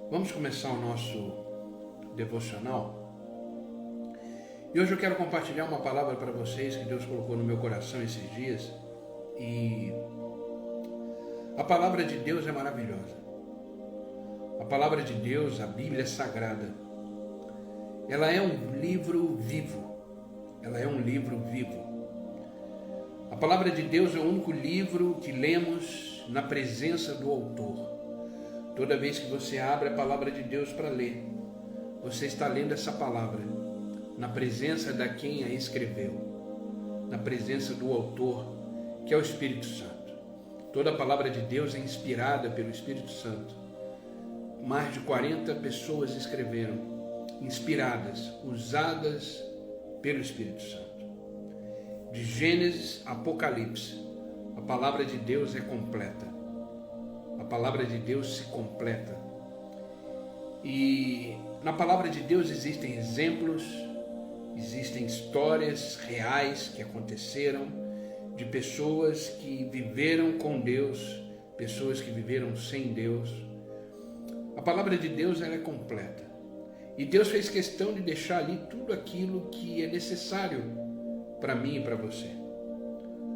Vamos começar o nosso devocional? E hoje eu quero compartilhar uma palavra para vocês que Deus colocou no meu coração esses dias. E a palavra de Deus é maravilhosa. A palavra de Deus, a Bíblia Sagrada, ela é um livro vivo. Ela é um livro vivo. A palavra de Deus é o único livro que lemos na presença do autor. Toda vez que você abre a palavra de Deus para ler, você está lendo essa palavra na presença da quem a escreveu, na presença do autor, que é o Espírito Santo. Toda a palavra de Deus é inspirada pelo Espírito Santo. Mais de 40 pessoas escreveram, inspiradas, usadas pelo Espírito Santo. De Gênesis a Apocalipse, a palavra de Deus é completa. A palavra de Deus se completa. E na palavra de Deus existem exemplos, existem histórias reais que aconteceram de pessoas que viveram com Deus, pessoas que viveram sem Deus. A palavra de Deus ela é completa. E Deus fez questão de deixar ali tudo aquilo que é necessário para mim e para você.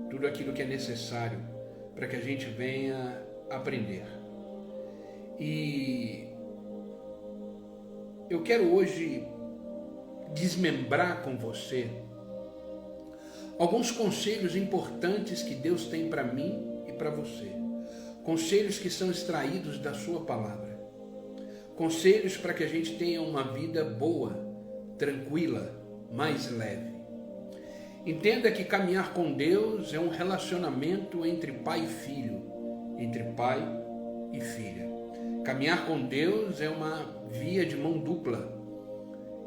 Tudo aquilo que é necessário para que a gente venha aprender. E eu quero hoje desmembrar com você alguns conselhos importantes que Deus tem para mim e para você. Conselhos que são extraídos da sua palavra. Conselhos para que a gente tenha uma vida boa, tranquila, mais leve. Entenda que caminhar com Deus é um relacionamento entre pai e filho, entre pai e filha. Caminhar com Deus é uma via de mão dupla.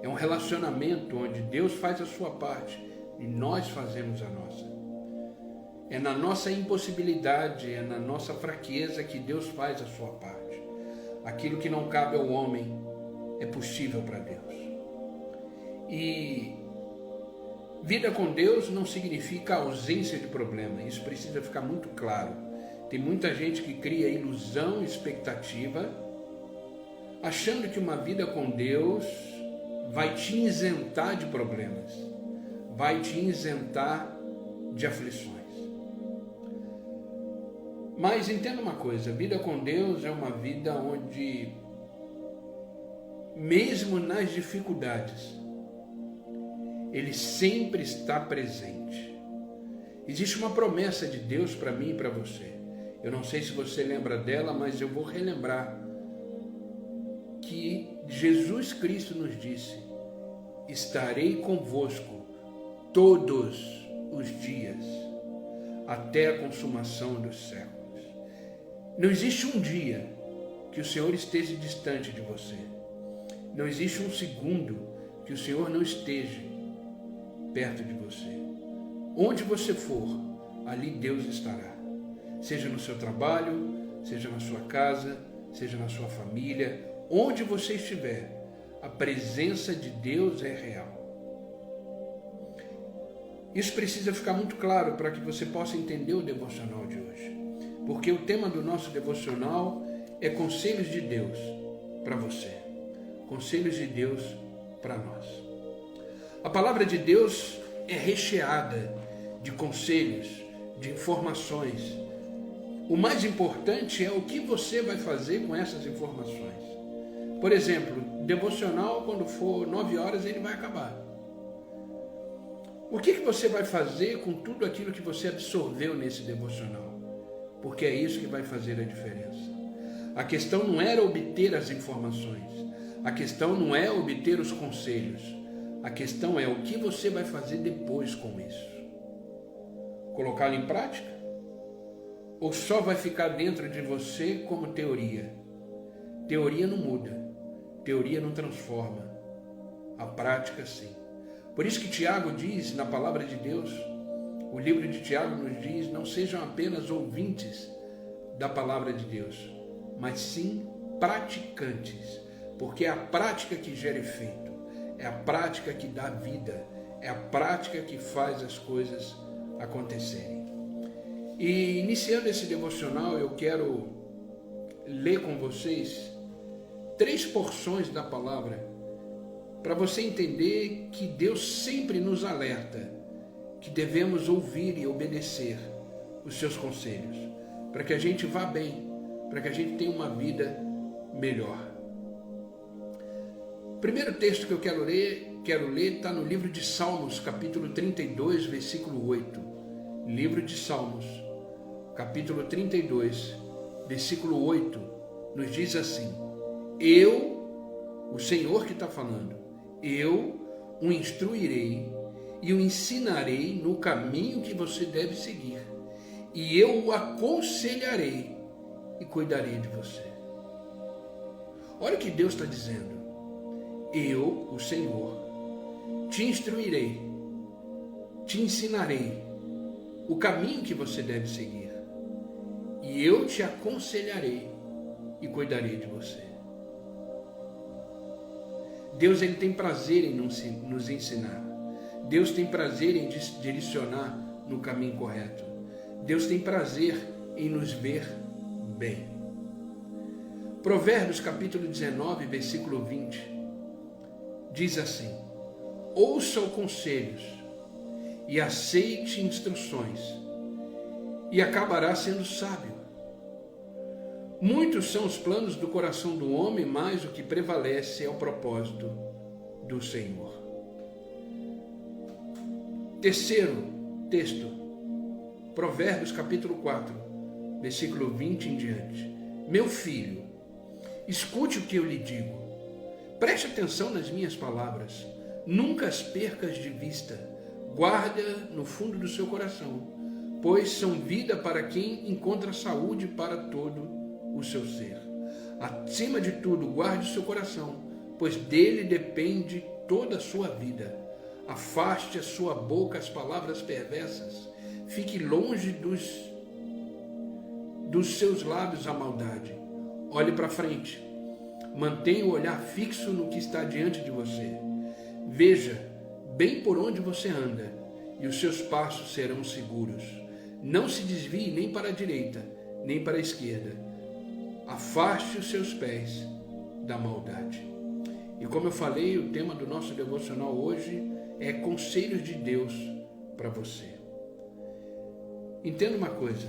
É um relacionamento onde Deus faz a sua parte e nós fazemos a nossa. É na nossa impossibilidade, é na nossa fraqueza que Deus faz a sua parte. Aquilo que não cabe ao homem é possível para Deus. E vida com Deus não significa ausência de problema. Isso precisa ficar muito claro. Tem muita gente que cria ilusão e expectativa, achando que uma vida com Deus vai te isentar de problemas, vai te isentar de aflições. Mas entenda uma coisa, a vida com Deus é uma vida onde, mesmo nas dificuldades, Ele sempre está presente. Existe uma promessa de Deus para mim e para você. Eu não sei se você lembra dela, mas eu vou relembrar que Jesus Cristo nos disse: estarei convosco todos os dias, até a consumação dos séculos. Não existe um dia que o Senhor esteja distante de você. Não existe um segundo que o Senhor não esteja perto de você. Onde você for, ali Deus estará. Seja no seu trabalho, seja na sua casa, seja na sua família, onde você estiver, a presença de Deus é real. Isso precisa ficar muito claro para que você possa entender o devocional de hoje. Porque o tema do nosso devocional é conselhos de Deus para você. Conselhos de Deus para nós. A palavra de Deus é recheada de conselhos, de informações. O mais importante é o que você vai fazer com essas informações. Por exemplo, devocional, quando for 9 horas, ele vai acabar. O que você vai fazer com tudo aquilo que você absorveu nesse devocional? Porque é isso que vai fazer a diferença. A questão não era obter as informações. A questão não é obter os conselhos. A questão é o que você vai fazer depois com isso. Colocá-lo em prática? Ou só vai ficar dentro de você como teoria? Teoria não muda. Teoria não transforma. A prática sim. Por isso que Tiago diz na palavra de Deus, o livro de Tiago nos diz, não sejam apenas ouvintes da palavra de Deus, mas sim praticantes, porque é a prática que gera efeito, é a prática que dá vida, é a prática que faz as coisas acontecerem. E iniciando esse devocional, eu quero ler com vocês 3 porções da palavra para você entender que Deus sempre nos alerta que devemos ouvir e obedecer os seus conselhos, para que a gente vá bem, para que a gente tenha uma vida melhor. O primeiro texto que eu quero ler está no livro de Salmos, capítulo 32, versículo 8. Livro de Salmos, capítulo 32, versículo 8, nos diz assim: o Senhor que está falando, eu o instruirei e o ensinarei no caminho que você deve seguir, e eu o aconselharei e cuidarei de você. Olha o que Deus está dizendo. Eu, o Senhor, te instruirei, te ensinarei o caminho que você deve seguir, e eu te aconselharei e cuidarei de você. Deus, ele tem prazer em nos ensinar. Deus tem prazer em direcionar no caminho correto. Deus tem prazer em nos ver bem. Provérbios capítulo 19, versículo 20, diz assim: ouça conselhos e aceite instruções, e acabará sendo sábio. Muitos são os planos do coração do homem, mas o que prevalece é o propósito do Senhor. Terceiro texto, Provérbios capítulo 4, versículo 20 em diante. Meu filho, escute o que eu lhe digo. Preste atenção nas minhas palavras. Nunca as percas de vista. Guarda no fundo do seu coração, pois são vida para quem encontra saúde para todo o seu ser. Acima de tudo, guarde o seu coração, pois dele depende toda a sua vida. Afaste a sua boca as palavras perversas. Fique longe dos seus lábios a maldade. Olhe para frente. Mantenha o olhar fixo no que está diante de você. Veja bem por onde você anda, e os seus passos serão seguros. Não se desvie nem para a direita, nem para a esquerda. Afaste os seus pés da maldade. E como eu falei, o tema do nosso devocional hoje é conselhos de Deus para você. Entenda uma coisa,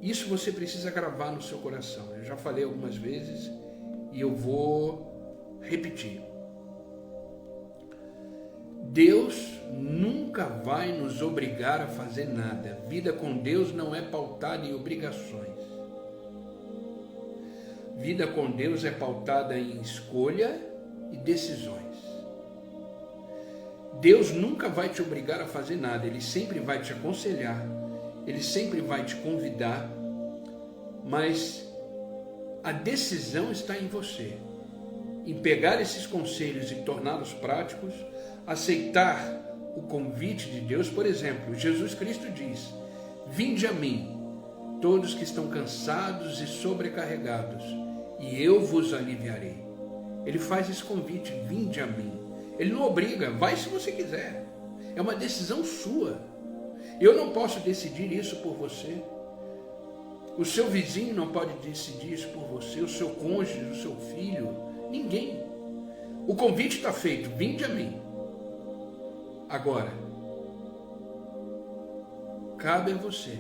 isso você precisa gravar no seu coração. Eu já falei algumas vezes e eu vou repetir. Deus nunca vai nos obrigar a fazer nada. Vida com Deus não é pautada em obrigações. Vida com Deus é pautada em escolha e decisões. Deus nunca vai te obrigar a fazer nada. Ele sempre vai te aconselhar, Ele sempre vai te convidar, mas a decisão está em você, em pegar esses conselhos e torná-los práticos, aceitar o convite de Deus. Por exemplo, Jesus Cristo diz: vinde a mim, todos que estão cansados e sobrecarregados, e eu vos aliviarei. Ele faz esse convite: vinde a mim. Ele não obriga, vai se você quiser. É uma decisão sua. Eu não posso decidir isso por você. O seu vizinho não pode decidir isso por você, o seu cônjuge, o seu filho, ninguém. O convite está feito: vinde a mim. Agora, cabe a você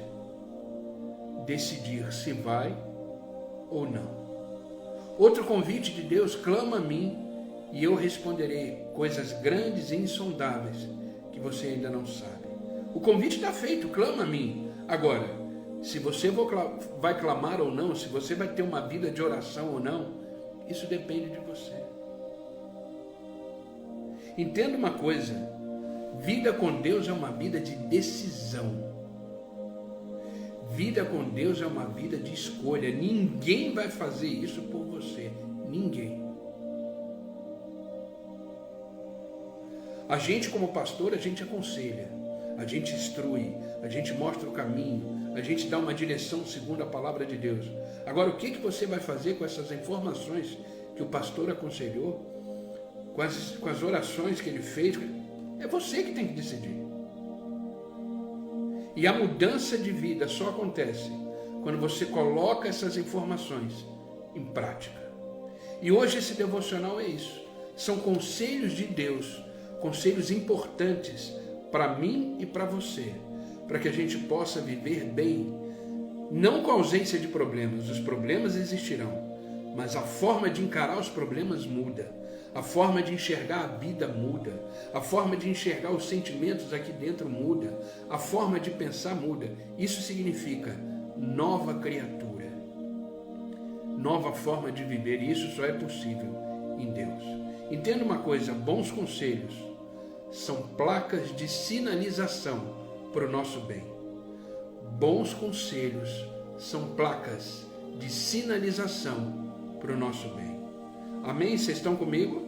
decidir se vai ou não. Outro convite de Deus: clama a mim e eu responderei coisas grandes e insondáveis que você ainda não sabe. O convite está feito: clama a mim. Agora, se você vai clamar ou não, se você vai ter uma vida de oração ou não, isso depende de você. Entenda uma coisa: vida com Deus é uma vida de decisão. Vida com Deus é uma vida de escolha. Ninguém vai fazer isso por você. Ninguém. A gente, como pastor, a gente aconselha, a gente instrui, a gente mostra o caminho, a gente dá uma direção segundo a palavra de Deus. Agora, o que você vai fazer com essas informações que o pastor aconselhou, com as orações que ele fez? É você que tem que decidir. E a mudança de vida só acontece quando você coloca essas informações em prática. E hoje esse devocional é isso. São conselhos de Deus, conselhos importantes para mim e para você, para que a gente possa viver bem, não com a ausência de problemas. Os problemas existirão, mas a forma de encarar os problemas muda, a forma de enxergar a vida muda, a forma de enxergar os sentimentos aqui dentro muda, a forma de pensar muda. Isso significa nova criatura, nova forma de viver, e isso só é possível em Deus. Entenda uma coisa, bons conselhos são placas de sinalização para o nosso bem. Bons conselhos são placas de sinalização para o nosso bem. Amém? Vocês estão comigo?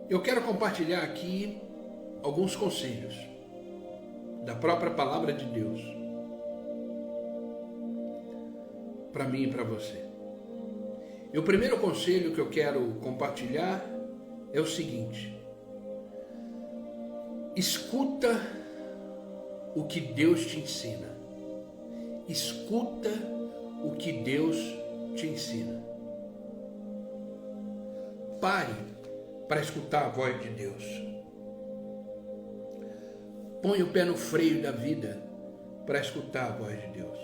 Eu quero compartilhar aqui alguns conselhos da própria palavra de Deus para mim e para você. E o primeiro conselho que eu quero compartilhar é o seguinte: escuta o que Deus te ensina. Escuta o que Deus te ensina. Pare para escutar a voz de Deus. Põe o pé no freio da vida para escutar a voz de Deus.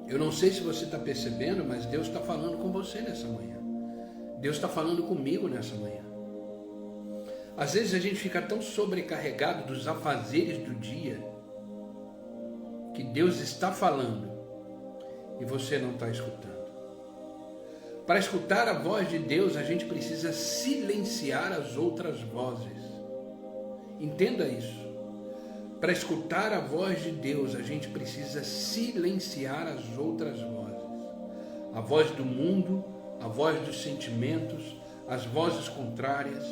Eu não sei se você está percebendo, mas Deus está falando com você nessa manhã. Deus está falando comigo nessa manhã. Às vezes a gente fica tão sobrecarregado dos afazeres do dia, que Deus está falando e você não está escutando. Para escutar a voz de Deus, a gente precisa silenciar as outras vozes. Entenda isso. Para escutar a voz de Deus, a gente precisa silenciar as outras vozes. A voz do mundo, a voz dos sentimentos, as vozes contrárias.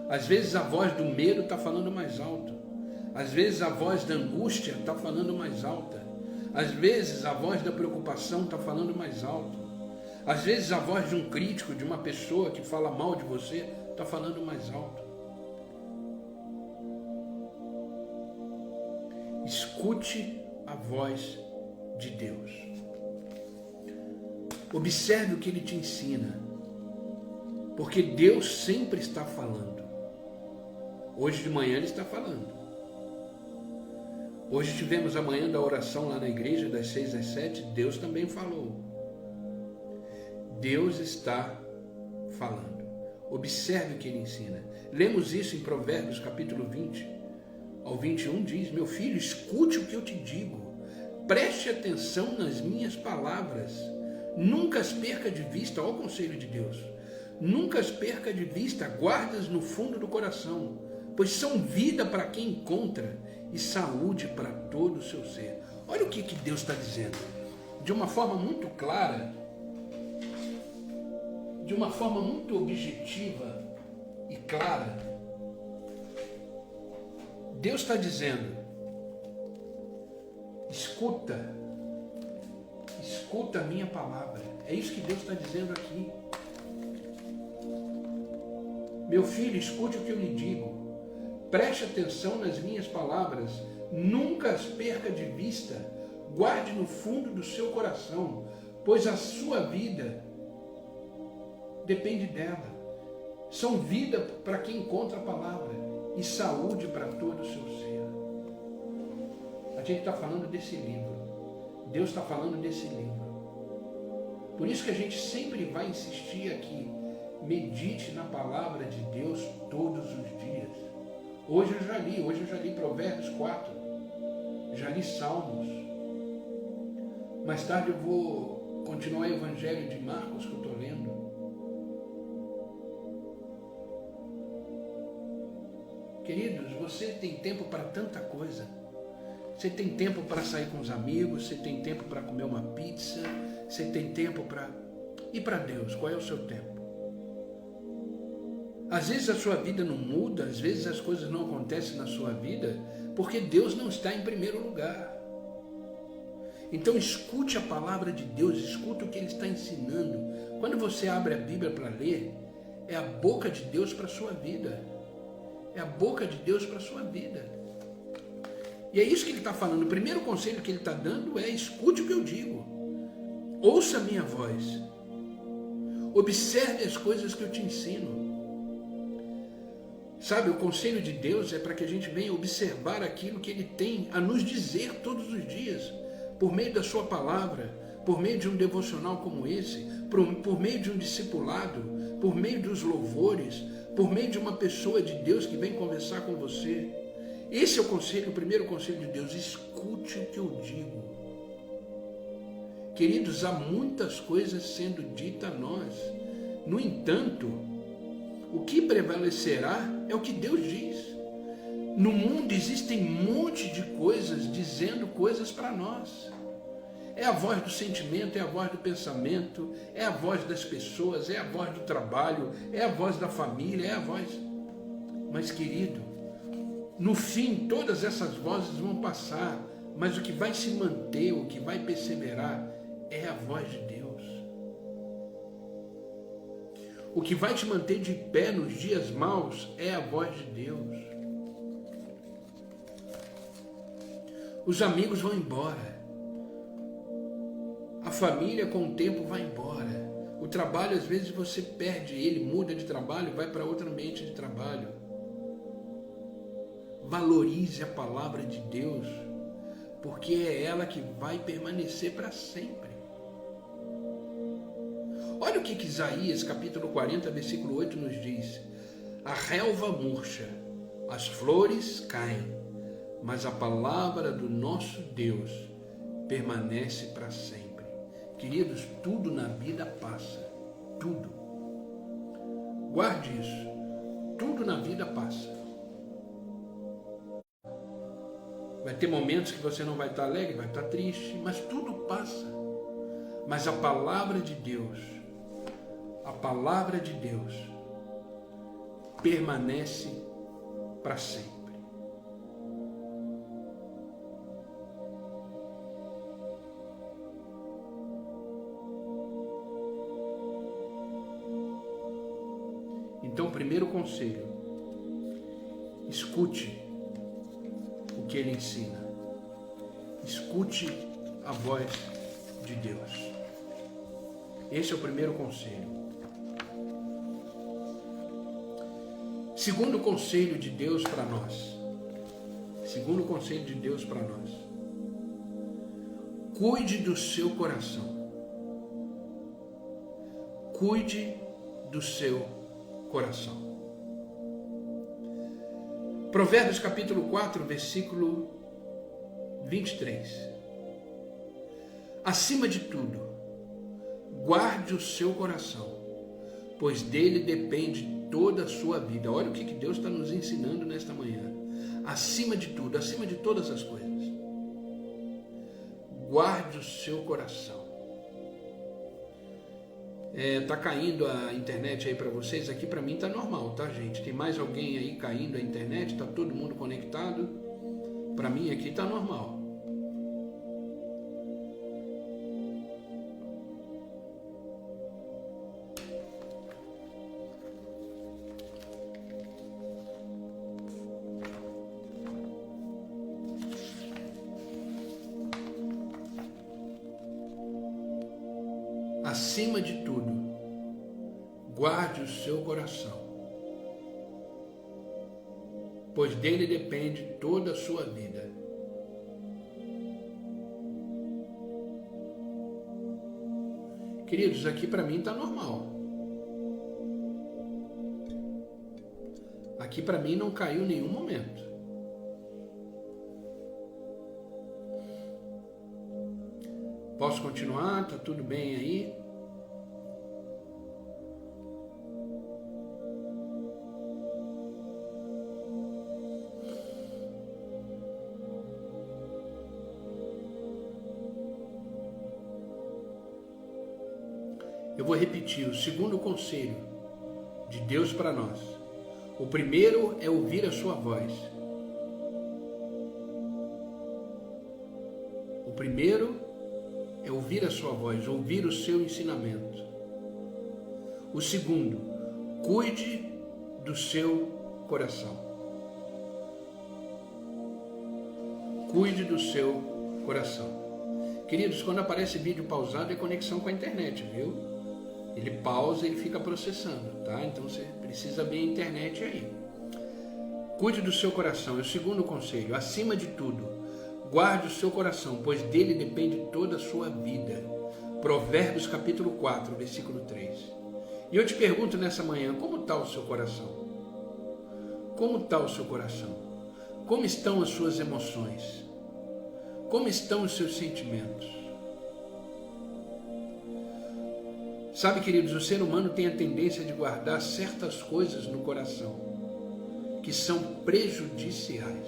Às vezes a voz do medo está falando mais alto. Às vezes a voz da angústia está falando mais alta. Às vezes a voz da preocupação está falando mais alto. Às vezes a voz de um crítico, de uma pessoa que fala mal de você, está falando mais alto. Escute a voz de Deus. Observe o que Ele te ensina, porque Deus sempre está falando. Hoje de manhã Ele está falando. Hoje tivemos a manhã da oração lá na igreja, das 6 às 7, Deus também falou. Deus está falando. Observe o que Ele ensina. Lemos isso em Provérbios capítulo 20. Ao 21 diz: meu filho, escute o que eu te digo, preste atenção nas minhas palavras, nunca as perca de vista. Olha o conselho de Deus: nunca as perca de vista, guardas no fundo do coração, pois são vida para quem encontra e saúde para todo o seu ser. Olha o que Deus está dizendo, de uma forma muito clara, de uma forma muito objetiva e clara. Deus está dizendo: escuta a minha palavra. É isso que Deus está dizendo aqui. Meu filho, escute o que eu lhe digo, preste atenção nas minhas palavras, nunca as perca de vista, guarde no fundo do seu coração, pois a sua vida depende dela. São vida para quem encontra a palavra e saúde para todo o seu ser. A gente está falando desse livro. Deus está falando desse livro. Por isso que a gente sempre vai insistir aqui. Medite na palavra de Deus todos os dias. Hoje eu já li Provérbios 4. Já li Salmos. Mais tarde eu vou continuar o Evangelho de Marcos que eu estou lendo. Queridos, você tem tempo para tanta coisa. Você tem tempo para sair com os amigos, você tem tempo para comer uma pizza, você tem tempo para... E para Deus, qual é o seu tempo? Às vezes a sua vida não muda, às vezes as coisas não acontecem na sua vida, porque Deus não está em primeiro lugar. Então escute a palavra de Deus, escute o que Ele está ensinando. Quando você abre a Bíblia para ler, É a boca de Deus para a sua vida. É a boca de Deus para a sua vida. E é isso que ele está falando. O primeiro conselho que ele está dando é: escute o que eu digo. Ouça a minha voz. Observe as coisas que eu te ensino. Sabe, o conselho de Deus é para que a gente venha observar aquilo que Ele tem a nos dizer todos os dias, por meio da sua palavra, por meio de um devocional como esse, por meio de um discipulado, por meio dos louvores, por meio de uma pessoa de Deus que vem conversar com você. Esse é o conselho, o primeiro conselho de Deus: escute o que eu digo. Queridos, há muitas coisas sendo ditas a nós. No entanto, o que prevalecerá é o que Deus diz. No mundo existem um monte de coisas dizendo coisas para nós. É a voz do sentimento, é a voz do pensamento, é a voz das pessoas, é a voz do trabalho, é a voz da família, é a voz... Mas, querido, no fim, todas essas vozes vão passar, mas o que vai se manter, o que vai perseverar, é a voz de Deus. O que vai te manter de pé nos dias maus é a voz de Deus. Os amigos vão embora. A família com o tempo vai embora. O trabalho, às vezes, você perde ele, muda de trabalho, vai para outro ambiente de trabalho. Valorize a palavra de Deus, porque é ela que vai permanecer para sempre. Olha o que Isaías, capítulo 40, versículo 8 nos diz: a relva murcha, as flores caem, mas a palavra do nosso Deus permanece para sempre. Queridos, tudo na vida passa, tudo. Guarde isso, tudo na vida passa. Vai ter momentos que você não vai estar alegre, vai estar triste, mas tudo passa. Mas a palavra de Deus permanece para sempre. Então, primeiro conselho: escute o que ele ensina. Escute a voz de Deus. Esse é o primeiro conselho. Segundo conselho de Deus para nós. Segundo conselho de Deus para nós. Cuide do seu coração. Cuide do seu coração. Provérbios capítulo 4, versículo 23. Acima de tudo, guarde o seu coração, pois dele depende toda a sua vida. Olha o que Deus está nos ensinando nesta manhã. Acima de tudo, acima de todas as coisas, guarde o seu coração. Tá caindo a internet aí para vocês? Aqui para mim tá normal, tá, gente? Tem mais alguém aí caindo a internet? Tá todo mundo conectado? Para mim aqui tá normal. Acima de tudo, guarde o seu coração, pois dele depende toda a sua vida. Queridos, aqui para mim está normal. Aqui para mim não caiu em nenhum momento. Posso continuar? Tá tudo bem aí? Eu vou repetir o segundo conselho de Deus para nós. O primeiro é ouvir a sua voz. O primeiro é ouvir a sua voz, ouvir o seu ensinamento. O segundo, Cuide do seu coração. Cuide do seu coração. Queridos, quando aparece vídeo pausado é conexão com a internet, viu? Ele pausa e ele fica processando, tá? Então você precisa abrir a internet aí. Cuide do seu coração. É o segundo conselho. Acima de tudo, guarde o seu coração, pois dele depende toda a sua vida. Provérbios capítulo 4, versículo 3. E eu te pergunto nessa manhã, como está o seu coração? Como está o seu coração? Como estão as suas emoções? Como estão os seus sentimentos? Sabe, queridos, o ser humano tem a tendência de guardar certas coisas no coração que são prejudiciais.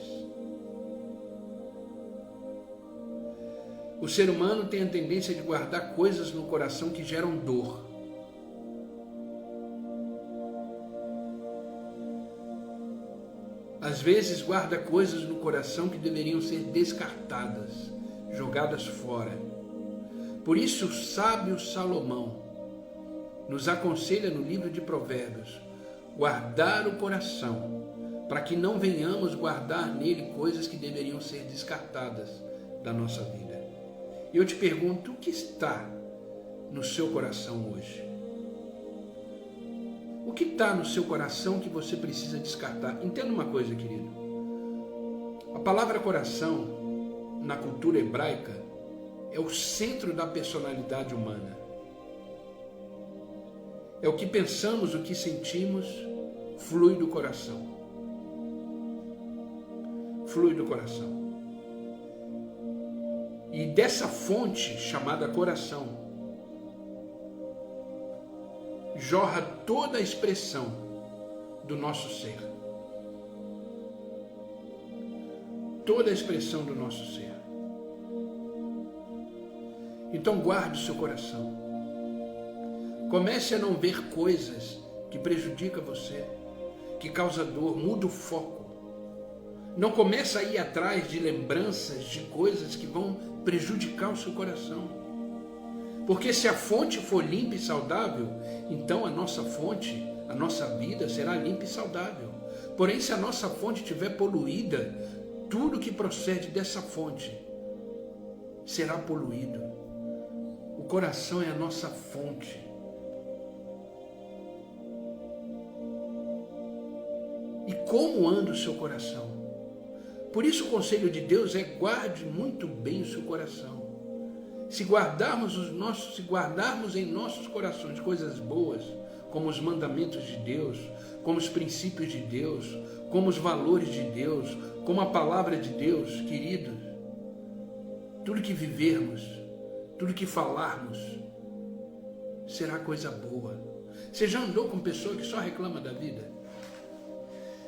O ser humano tem a tendência de guardar coisas no coração que geram dor. Às vezes guarda coisas no coração que deveriam ser descartadas, jogadas fora. Por isso o sábio Salomão nos aconselha no livro de Provérbios, guardar o coração, para que não venhamos guardar nele coisas que deveriam ser descartadas da nossa vida. E eu te pergunto, o que está no seu coração hoje? O que está no seu coração que você precisa descartar? Entenda uma coisa, querido. A palavra coração, na cultura hebraica, é o centro da personalidade humana. É o que pensamos, o que sentimos, flui do coração. Flui do coração. E dessa fonte chamada coração, jorra toda a expressão do nosso ser. Toda a expressão do nosso ser. Então guarde o seu coração. Comece a não ver coisas que prejudicam você, que causam dor. Muda o foco. Não comece a ir atrás de lembranças de coisas que vão prejudicar o seu coração. Porque se a fonte for limpa e saudável, então a nossa fonte, a nossa vida será limpa e saudável. Porém, se a nossa fonte estiver poluída, tudo que procede dessa fonte será poluído. O coração é a nossa fonte. E como anda o seu coração? Por isso o conselho de Deus é: guarde muito bem o seu coração. Se guardarmos em nossos corações coisas boas, como os mandamentos de Deus, como os princípios de Deus, como os valores de Deus, como a palavra de Deus, queridos, tudo que vivermos, tudo que falarmos, será coisa boa. Você já andou com pessoa que só reclama da vida?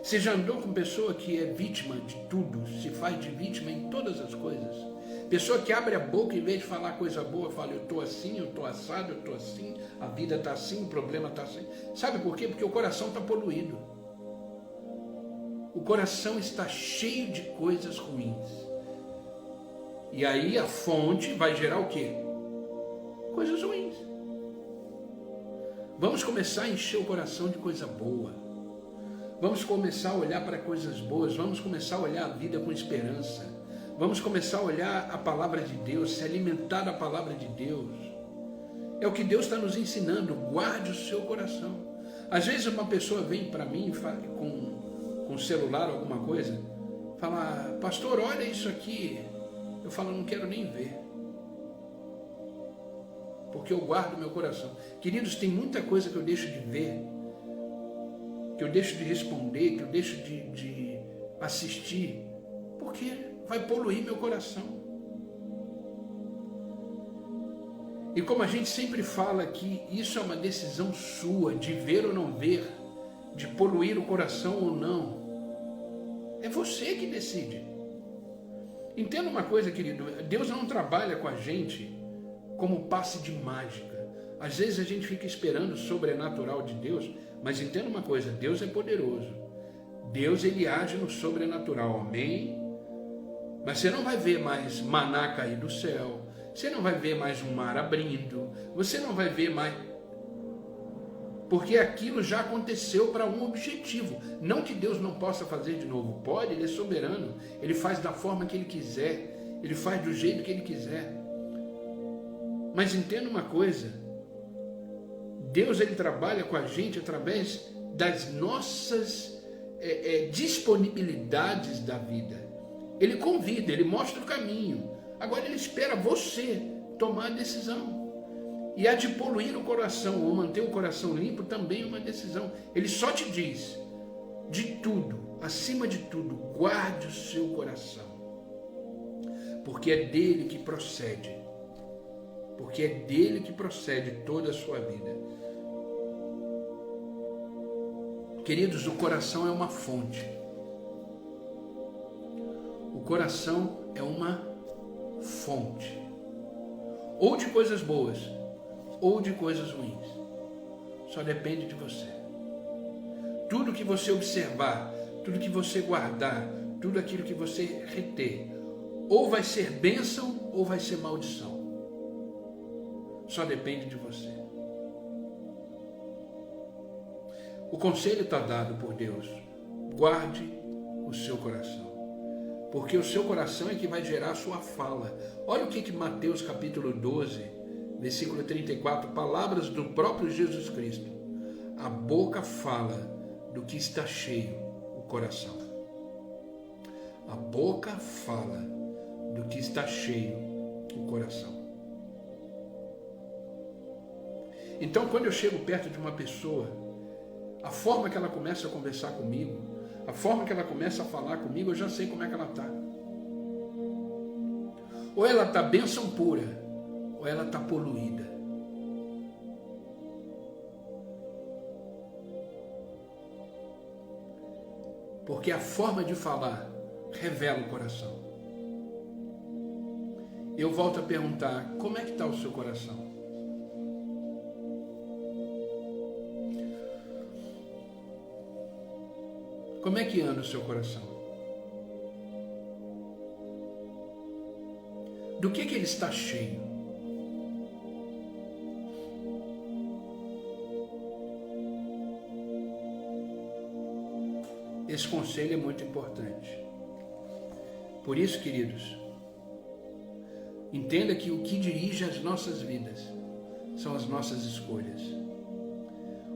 Você já andou com pessoa que é vítima de tudo, se faz de vítima em todas as coisas? Pessoa que abre a boca, em vez de falar coisa boa, fala: eu estou assim, eu estou assado, eu estou assim, a vida está assim, o problema está assim. Sabe por quê? Porque o coração está poluído. O coração está cheio de coisas ruins. E aí a fonte vai gerar o quê? Coisas ruins. Vamos começar a encher o coração de coisa boa. Vamos começar a olhar para coisas boas. Vamos começar a olhar a vida com esperança. Vamos começar a olhar a palavra de Deus, se alimentar da palavra de Deus. É o que Deus está nos ensinando. Guarde o seu coração. Às vezes uma pessoa vem para mim com celular, alguma coisa, fala: pastor, olha isso aqui. Eu falo: não quero nem ver. Porque eu guardo meu coração. Queridos, tem muita coisa que eu deixo de ver, que eu deixo de responder, que eu deixo de assistir, porque vai poluir meu coração. E como a gente sempre fala aqui, isso é uma decisão sua, de ver ou não ver, de poluir o coração ou não. É você que decide. Entenda uma coisa, querido, Deus não trabalha com a gente como passe de mágica. Às vezes a gente fica esperando o sobrenatural de Deus, mas entenda uma coisa, Deus é poderoso. Deus, ele age no sobrenatural, amém? Mas você não vai ver mais maná cair do céu, você não vai ver mais um mar abrindo, você não vai ver mais... porque aquilo já aconteceu para um objetivo. Não que Deus não possa fazer de novo, pode, Ele é soberano, Ele faz da forma que Ele quiser, Ele faz do jeito que Ele quiser. Mas entenda uma coisa, Deus Ele trabalha com a gente através das nossas disponibilidades da vida. Ele convida, Ele mostra o caminho, agora Ele espera você tomar a decisão. E a de poluir o coração ou manter o coração limpo também é uma decisão. Ele só te diz, de tudo, acima de tudo, guarde o seu coração, porque é dele que procede, toda a sua vida. Queridos, o coração é uma fonte. O coração é uma fonte, ou de coisas boas, ou de coisas ruins. Só depende de você. Tudo que você observar, tudo que você guardar, tudo aquilo que você reter, ou vai ser bênção ou vai ser maldição. Só depende de você. O conselho está dado por Deus. Guarde o seu coração, porque o seu coração é que vai gerar a sua fala. Olha o que Mateus capítulo 12, versículo 34, palavras do próprio Jesus Cristo. A boca fala do que está cheio o coração. A boca fala do que está cheio o coração. Então, quando eu chego perto de uma pessoa, a forma que ela começa a conversar comigo, a forma que ela começa a falar comigo, eu já sei como é que ela está. Ou ela está bênção pura, ou ela está poluída. Porque a forma de falar revela o coração. Eu volto a perguntar, como é que está o seu coração? Como é que anda o seu coração? Do que ele está cheio? Esse conselho é muito importante. Por isso, queridos, entenda que o que dirige as nossas vidas são as nossas escolhas.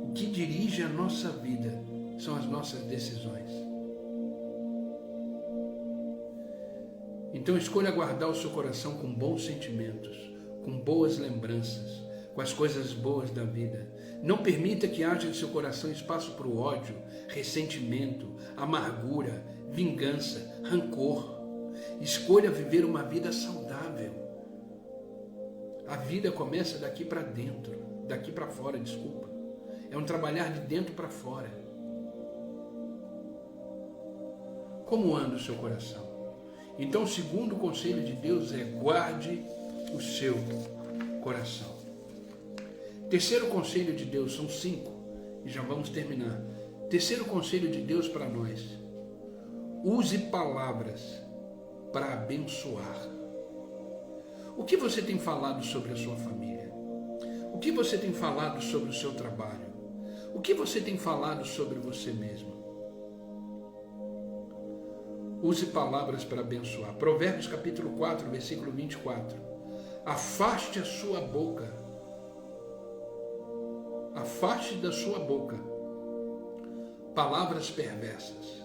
O que dirige a nossa vida são as nossas decisões. Então escolha guardar o seu coração com bons sentimentos, com boas lembranças, com as coisas boas da vida. Não permita que haja em seu coração espaço para o ódio, ressentimento, amargura, vingança, rancor. Escolha viver uma vida saudável. A vida começa daqui para dentro, daqui para fora, desculpa. É um trabalhar de dentro para fora. Como anda o seu coração? Então, o segundo conselho de Deus é guarde o seu coração. Terceiro conselho de Deus, são 5, e já vamos terminar. Terceiro conselho de Deus para nós: use palavras para abençoar. O que você tem falado sobre a sua família? O que você tem falado sobre o seu trabalho? O que você tem falado sobre você mesmo? Use palavras para abençoar. Provérbios capítulo 4, versículo 24. Afaste a sua boca. Afaste da sua boca palavras perversas.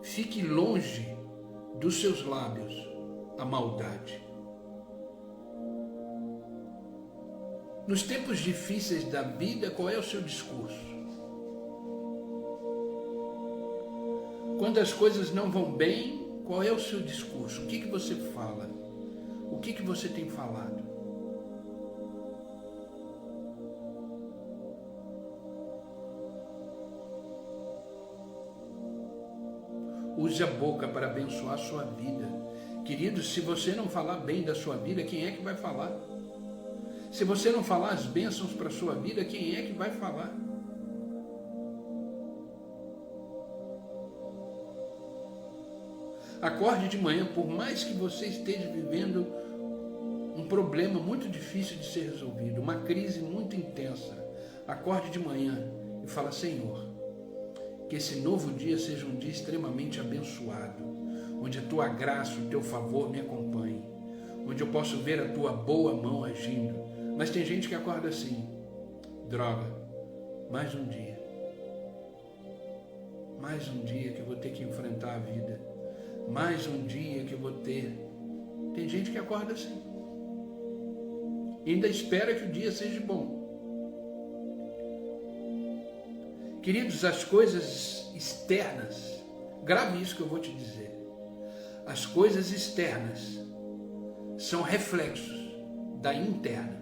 Fique longe dos seus lábios a maldade. Nos tempos difíceis da vida, qual é o seu discurso? Quando as coisas não vão bem, qual é o seu discurso? O que você fala? O que você tem falado? Use a boca para abençoar a sua vida. Queridos, se você não falar bem da sua vida, quem é que vai falar? Se você não falar as bênçãos para a sua vida, quem é que vai falar? Acorde de manhã, por mais que você esteja vivendo um problema muito difícil de ser resolvido, uma crise muito intensa. acorde de manhã e fala: Senhor, que esse novo dia seja um dia extremamente abençoado, onde a tua graça, o teu favor me acompanhe, onde eu posso ver a tua boa mão agindo. Mas tem gente que acorda assim: droga, mais um dia que eu vou ter que enfrentar a vida, mais um dia que eu vou ter. Tem gente que acorda assim, e ainda espera que o dia seja bom. Queridos, as coisas externas, grave isso que eu vou te dizer, as coisas externas são reflexos da interna.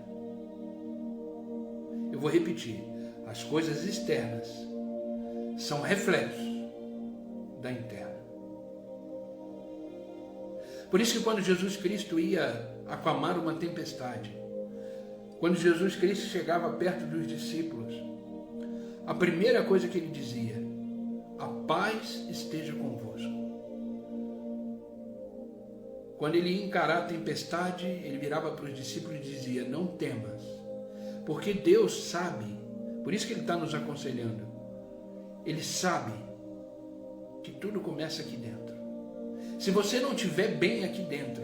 Eu vou repetir, as coisas externas são reflexos da interna. Por isso que quando Jesus Cristo ia acalmar uma tempestade, quando Jesus Cristo chegava perto dos discípulos, a primeira coisa que ele dizia: a paz esteja convosco. Quando ele ia encarar a tempestade, ele virava para os discípulos e dizia: não temas, porque Deus sabe, por isso que ele está nos aconselhando, ele sabe que tudo começa aqui dentro. Se você não estiver bem aqui dentro,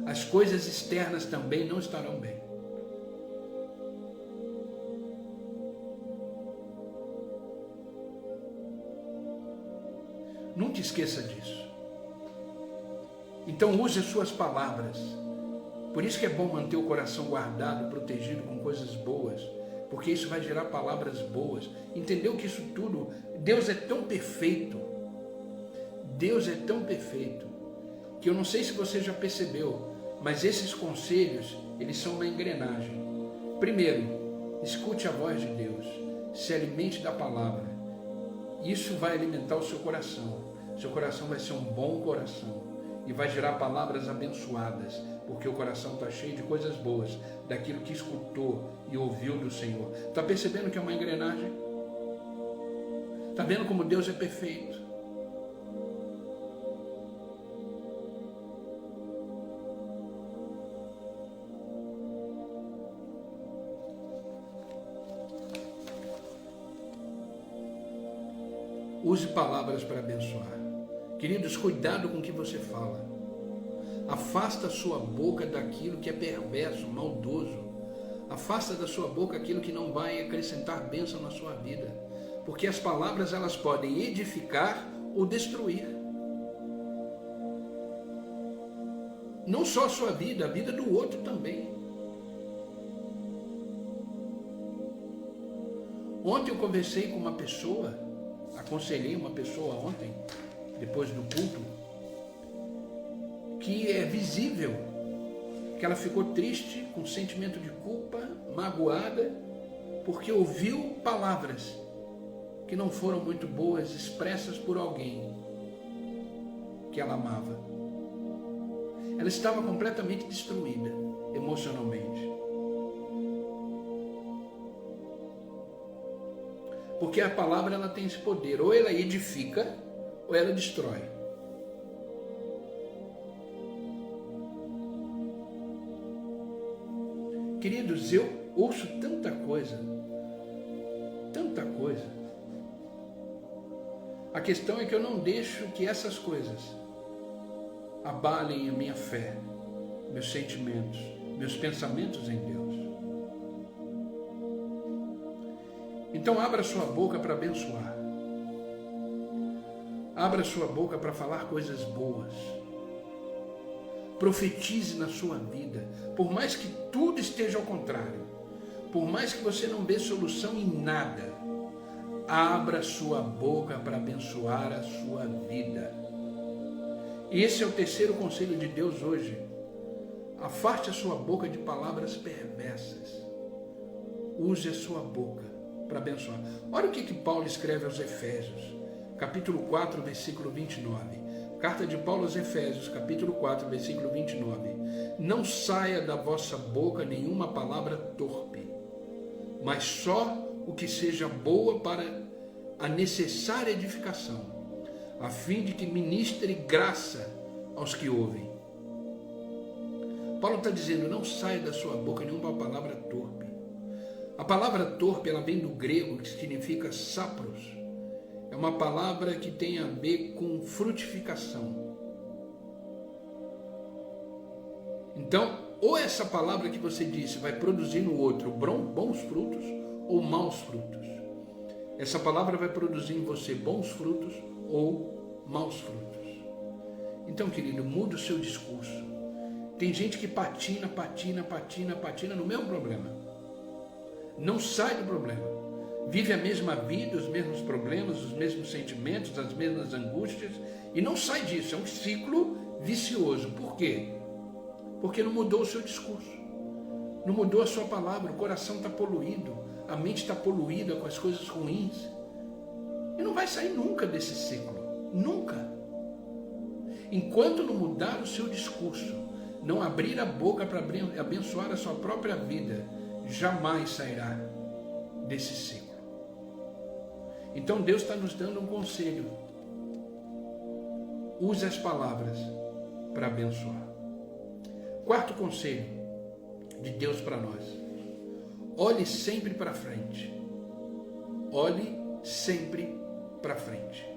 as coisas externas também não estarão bem. Nunca esqueça disso. Então use as suas palavras. Por isso que é bom manter o coração guardado, protegido com coisas boas, porque isso vai gerar palavras boas. Entendeu que isso tudo, Deus é tão perfeito, Deus é tão perfeito, que eu não sei se você já percebeu, mas esses conselhos, eles são uma engrenagem. Primeiro, escute a voz de Deus, se alimente da palavra. Isso vai alimentar o seu coração. Seu coração vai ser um bom coração e vai gerar palavras abençoadas, porque o coração está cheio de coisas boas, daquilo que escutou e ouviu do Senhor. Está percebendo que é uma engrenagem? Está vendo como Deus é perfeito? Use palavras para abençoar. Queridos, cuidado com o que você fala. Afasta a sua boca daquilo que é perverso, maldoso. Afasta da sua boca aquilo que não vai acrescentar bênção na sua vida. Porque as palavras, elas podem edificar ou destruir. Não só a sua vida, a vida do outro também. Ontem eu conversei com uma pessoa, aconselhei uma pessoa ontem, depois do culto, que é visível que ela ficou triste, com sentimento de culpa, magoada, porque ouviu palavras que não foram muito boas, expressas por alguém que ela amava. Ela estava completamente destruída emocionalmente. Porque a palavra, ela tem esse poder, ou ela edifica, ou ela destrói. Queridos, eu ouço tanta coisa. A questão é que eu não deixo que essas coisas abalem a minha fé, meus sentimentos, meus pensamentos em Deus. Então abra sua boca para abençoar. Abra sua boca para falar coisas boas. Profetize na sua vida. Por mais que tudo esteja ao contrário, por mais que você não dê solução em nada, abra sua boca para abençoar a sua vida. E esse é o terceiro conselho de Deus hoje. Afaste a sua boca de palavras perversas. Use a sua boca para abençoar. Olha o que Paulo escreve aos Efésios, capítulo 4, versículo 29. Carta de Paulo aos Efésios, capítulo 4, versículo 29. Não saia da vossa boca nenhuma palavra torpe, mas só o que seja boa para a necessária edificação, a fim de que ministre graça aos que ouvem. Paulo está dizendo, não saia da sua boca nenhuma palavra torpe. A palavra torpe, ela vem do grego, que significa sapros. É uma palavra que tem a ver com frutificação. Então, ou essa palavra que você disse vai produzir no outro bons frutos ou maus frutos. Essa palavra vai produzir em você bons frutos ou maus frutos. Então, querido, muda o seu discurso. Tem gente que patina no mesmo problema. Não sai do problema. Vive a mesma vida, os mesmos problemas, os mesmos sentimentos, as mesmas angústias e não sai disso. É um ciclo vicioso. Por quê? Porque não mudou o seu discurso. Não mudou a sua palavra. O coração está poluído. A mente está poluída com as coisas ruins. E não vai sair nunca desse ciclo. Nunca. Enquanto não mudar o seu discurso, não abrir a boca para abençoar a sua própria vida, jamais sairá desse ciclo. Então Deus está nos dando um conselho. Use as palavras para abençoar. Quarto conselho de Deus para nós. Olhe sempre para frente. Olhe sempre para frente.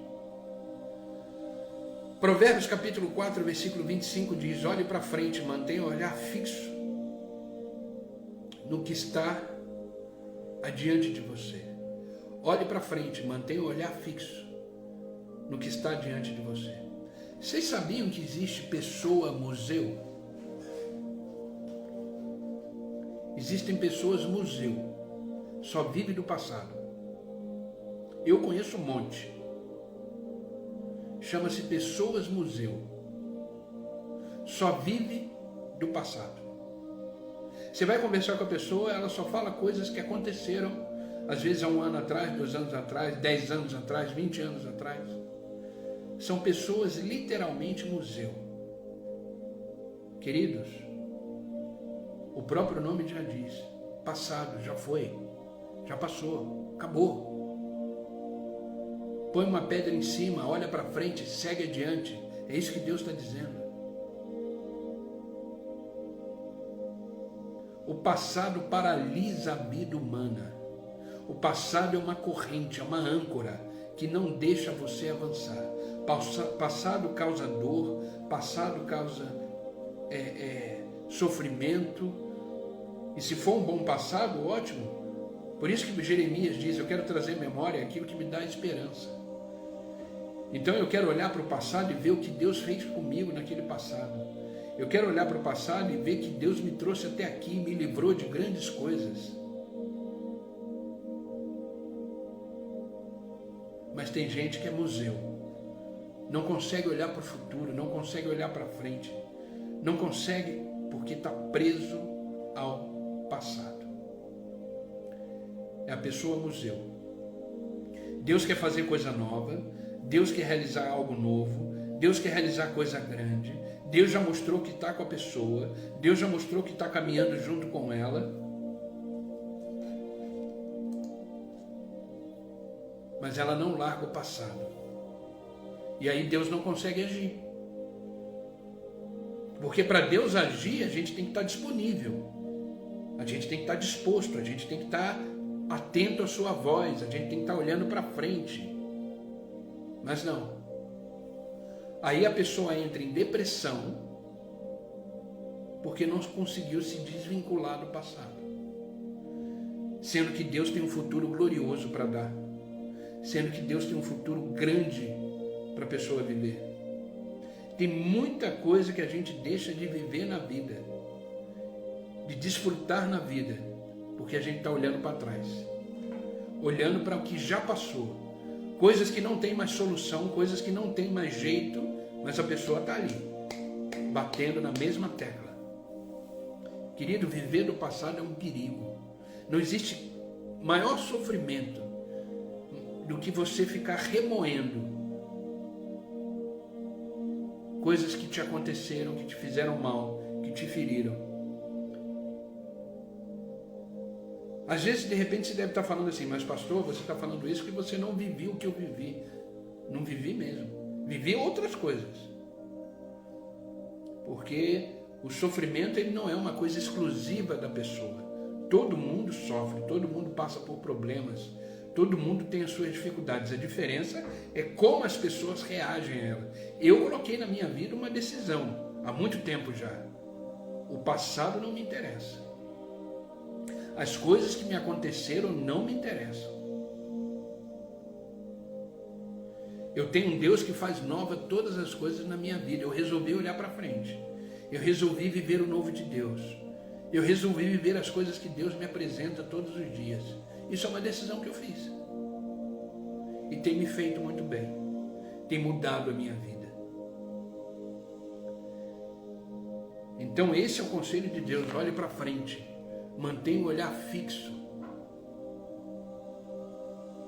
Provérbios capítulo 4, versículo 25 diz: olhe para frente, mantenha o olhar fixo no que está adiante de você. Olhe para frente, mantenha o olhar fixo no que está diante de você. Vocês sabiam que existe pessoa museu? Existem pessoas museu, só vive do passado. Eu conheço um monte. Chama-se pessoas museu. Só vive do passado. Você vai conversar com a pessoa, ela só fala coisas que aconteceram, às vezes há 1 ano atrás, 2 anos atrás, 10 anos atrás, 20 anos atrás. São pessoas literalmente museu. Queridos, o próprio nome já diz, passado, já foi, já passou, acabou. Põe uma pedra em cima, olha para frente, segue adiante. É isso que Deus está dizendo. O passado paralisa a vida humana. O passado é uma corrente, é uma âncora que não deixa você avançar. Passado causa dor, passado causa sofrimento. E se for um bom passado, ótimo. Por isso que Jeremias diz: eu quero trazer à memória aquilo que me dá esperança. Então eu quero olhar para o passado e ver o que Deus fez comigo naquele passado. Eu quero olhar para o passado e ver que Deus me trouxe até aqui, me livrou de grandes coisas. Mas tem gente que é museu. Não consegue olhar para o futuro, não consegue olhar para frente. Não consegue porque está preso ao passado. É a pessoa museu. Deus quer fazer coisa nova. Deus quer realizar algo novo, Deus quer realizar coisa grande, Deus já mostrou que está com a pessoa, Deus já mostrou que está caminhando junto com ela, mas ela não larga o passado, e aí Deus não consegue agir, porque para Deus agir a gente tem que estar disponível, a gente tem que estar disposto, a gente tem que estar atento à sua voz, a gente tem que estar olhando para frente. Mas não. Aí a pessoa entra em depressão porque não conseguiu se desvincular do passado. Sendo que Deus tem um futuro glorioso para dar. Sendo que Deus tem um futuro grande para a pessoa viver. Tem muita coisa que a gente deixa de viver na vida, de desfrutar na vida, porque a gente está olhando para trás. Olhando para o que já passou. Coisas que não tem mais solução, coisas que não tem mais jeito, mas a pessoa está ali, batendo na mesma tecla. Querido, viver do passado é um perigo. Não existe maior sofrimento do que você ficar remoendo coisas que te aconteceram, que te fizeram mal, que te feriram. Às vezes, de repente, você deve estar falando assim: mas pastor, você está falando isso porque você não viveu o que eu vivi. Não vivi mesmo. Vivi outras coisas. Porque o sofrimento ele não é uma coisa exclusiva da pessoa. todo mundo sofre, todo mundo passa por problemas, todo mundo tem as suas dificuldades. A diferença é como as pessoas reagem a elas. Eu coloquei na minha vida uma decisão, há muito tempo já. O passado não me interessa. As coisas que me aconteceram não me interessam. Eu tenho um Deus que faz nova todas as coisas na minha vida. Eu resolvi olhar para frente. Eu resolvi viver o novo de Deus. Eu resolvi viver as coisas que Deus me apresenta todos os dias. Isso é uma decisão que eu fiz. E tem me feito muito bem. Tem mudado a minha vida. Então esse é o conselho de Deus. Olhe para frente. Mantenha o olhar fixo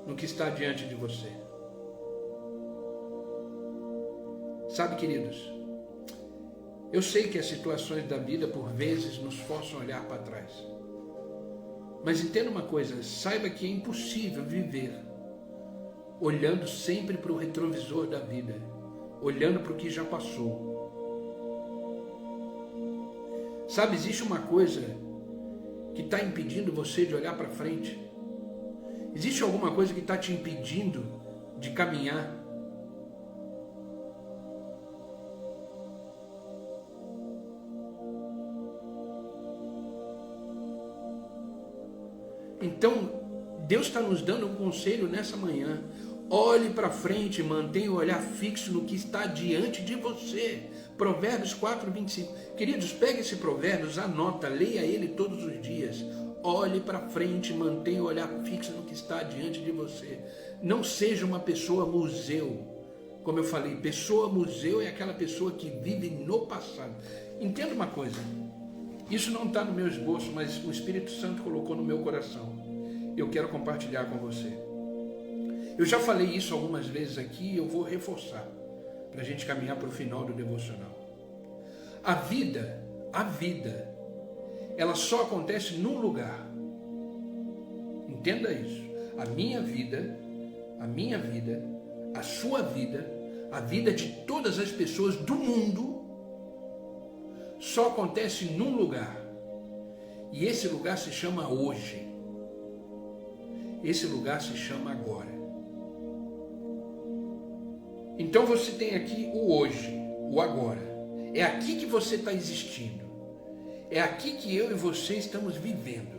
no que está diante de você. Sabe, queridos, eu sei que as situações da vida por vezes nos forçam a olhar para trás. Mas entenda uma coisa, saiba que é impossível viver olhando sempre para o retrovisor da vida, olhando para o que já passou. Sabe, existe uma coisa que está impedindo você de olhar para frente? Existe alguma coisa que está te impedindo de caminhar? Então, Deus está nos dando um conselho nessa manhã. Olhe para frente, mantenha o olhar fixo no que está diante de você. Provérbios 4, 25. Queridos, pegue esse Provérbios, anota, leia ele todos os dias. Olhe para frente, mantenha o olhar fixo no que está diante de você. Não seja uma pessoa museu. Como eu falei, pessoa museu é aquela pessoa que vive no passado. Entenda uma coisa. Isso não está no meu esboço, mas o Espírito Santo colocou no meu coração. Eu quero compartilhar com você. Eu já falei isso algumas vezes aqui e eu vou reforçar para a gente caminhar para o final do devocional. A vida, ela só acontece num lugar. Entenda isso. A minha vida, a sua vida, a vida de todas as pessoas do mundo só acontece num lugar. E esse lugar se chama hoje. Esse lugar se chama agora. Então você tem aqui o hoje, o agora. É aqui que você está existindo. É aqui que eu e você estamos vivendo.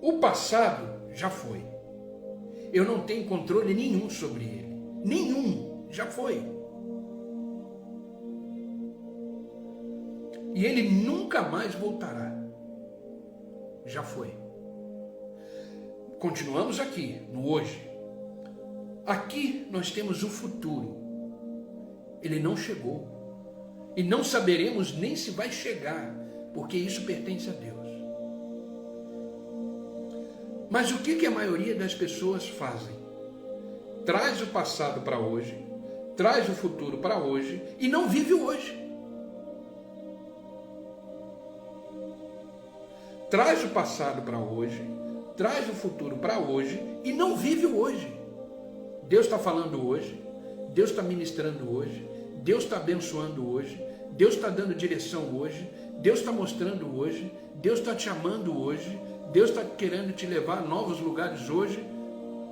O passado já foi. Eu não tenho controle nenhum sobre ele. Nenhum. Já foi. E ele nunca mais voltará. Já foi. Continuamos aqui, no hoje. Aqui nós temos o futuro. Ele não chegou. E não saberemos nem se vai chegar, porque isso pertence a Deus. Mas o que a maioria das pessoas fazem? Traz o passado para hoje, traz o futuro para hoje e não vive o hoje. Traz o passado para hoje, traz o futuro para hoje e não vive o hoje. Deus está falando hoje, Deus está ministrando hoje, Deus está abençoando hoje, Deus está dando direção hoje, Deus está mostrando hoje, Deus está te amando hoje, Deus está querendo te levar a novos lugares hoje,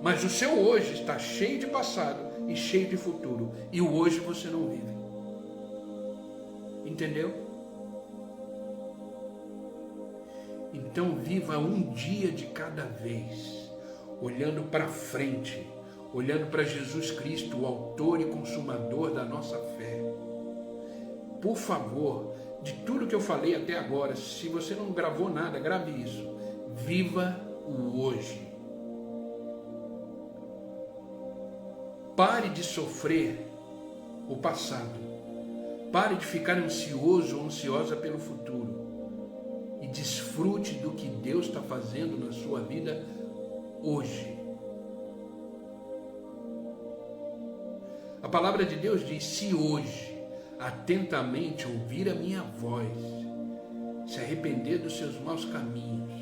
mas o seu hoje está cheio de passado e cheio de futuro, e o hoje você não vive. Entendeu? Então viva um dia de cada vez, olhando para frente, olhando para Jesus Cristo, o autor e consumador da nossa fé. Por favor, de tudo que eu falei até agora, se você não gravou nada, grave isso. Viva o hoje. Pare de sofrer o passado. Pare de ficar ansioso ou ansiosa pelo futuro. E desfrute do que Deus está fazendo na sua vida hoje. A palavra de Deus diz: se hoje atentamente ouvir a minha voz, se arrepender dos seus maus caminhos,